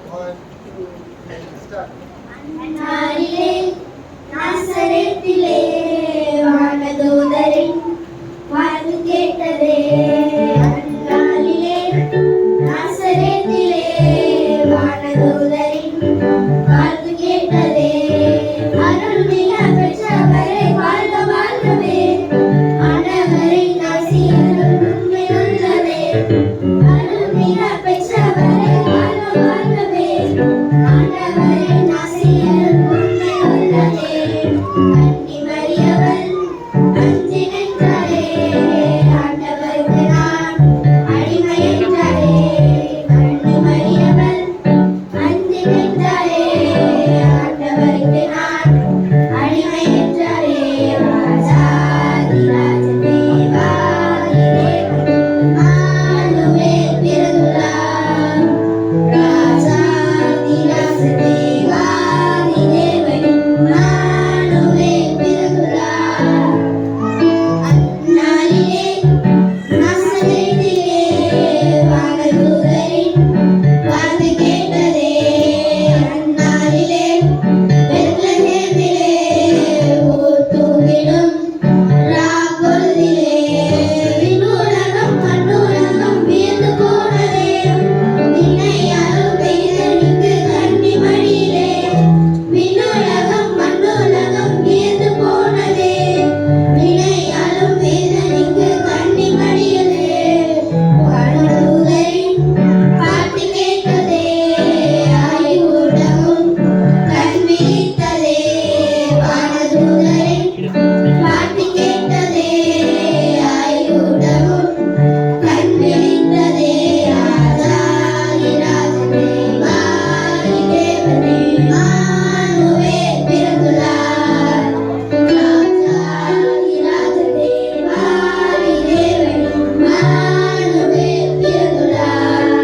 1, 2, 3, start. அந்நாளிலே நாசரேத்திலே வானதூதரின் வாக்கு கேட்டதே. அந்நாளிலே நாசரேத்திலே வானதூதரின் வாக்கு கேட்டதே. அருள்மிக பெற்றவரை வாழ்க வாழ்கவே, ஆண்டவரின் ஆசீர்வாதம் உண்மையுள்ளதே. அருள்மிக பெற்றவரை வாழ்க வாழ்கவே, ஆண்டவரின் ஆசீர்வாதம் உண்மையுள்ளதே. கன்னி மரியவள் அஞ்சி நின்றாளே, ஆண்டவருக்கு நான் அடிமை என்றாளே. கன்னி மரியவள் அஞ்சி நின்றாளே, ஆண்டவருக்கு நான் அடிமை என்றாளே. ராஜாதி ராஜனே வாரி தேவன் ஆளுவேல் பிறந்துள்ளார். ராஜாதி ராஜனே வாரி தேவன் ஆளுவேல் பிறந்துள்ளார். அந்நாளிலே நாசரேத்திலே வானதூதரின் வாக்கு கேட்டதே. அந்நாளிலே பெத்லகேமிலே ஊர் தூங்கிடும் ராப்பொழுதிலே விண்ணுலகம் மண்ணுலகம் வியந்து போனதே. விண்ணையாலும் பெய்தெடுத்து கன்னி மடியிலே விண்ணுலகம் மண்ணுலகம் வியந்து போனதே. விண்ணையாலும் பெய்தெடுத்து கன்னி மடியிலே வானதூதரின் பாட்டு கேட்டதே. ஆய்வுடமும் கண் விழித்ததே. வானதூதரின் பாட்டு கேட்டதே. ஆய்வுடமும் கண் விழித்ததே. ராஜாதி ராஜனே வாரி தேவனே ஆளுவேல் பிறந்துள்ளார். ராஜாதி ராஜனே வாரி தேவனே ஆளுவேல் பிறந்துள்ளார்.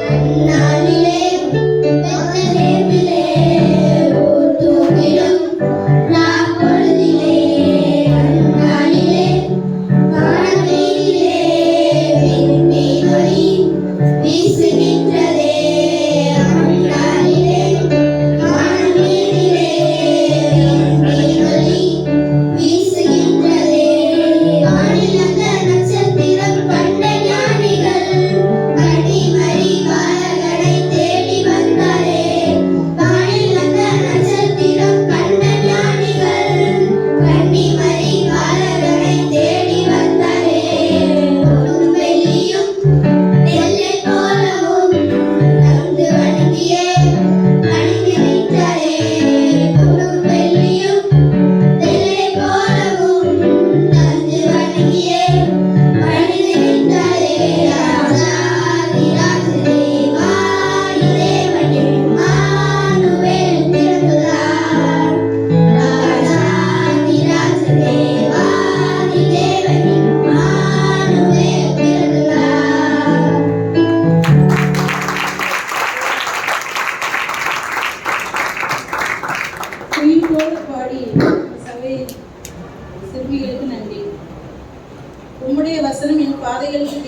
அந்நாளிலே பெத்லகேமிலே ஊர் தூங்கிடும் ராப்பொழுதிலே. அந்நாளிலே வானவெளியிலே விண்மீனொளி வீசுகின்றதே. அந்நாளிலே வானவெளியிலே விண்மீனொளி வீசுகின்றதே. வானில் அந்த நட்சத்திரம் கண்ட ஞானிகள் கன்னிமரி பாலகனை தேடி வந்தாரே. வானில் அந்த நட்சத்திரம் கண்ட ஞானிகள் கன்னிமரி பாலகனை தேடி வந்தாரே. பொன்னும் வெள்ளியும் நெல்லை போலவும் தந்து வணங்கி நின்றாரே. பொன்னும் வெள்ளியும் நெல்லை போலவும் தந்து வணங்கி நின்றாரே. ராஜாதி ராஜனே வாரி தேவனே ஆளுவேல் பிறந்துள்ளார். ராஜாதி ராஜனே வாரி தேவனே ஆளுவேல் பிறந்துள்ளார். உயிர்ப்போடு பாடி சபை சிறுமிகளுக்கு நன்றி. உம்முடைய வசனம் என் பாதைகளுக்கு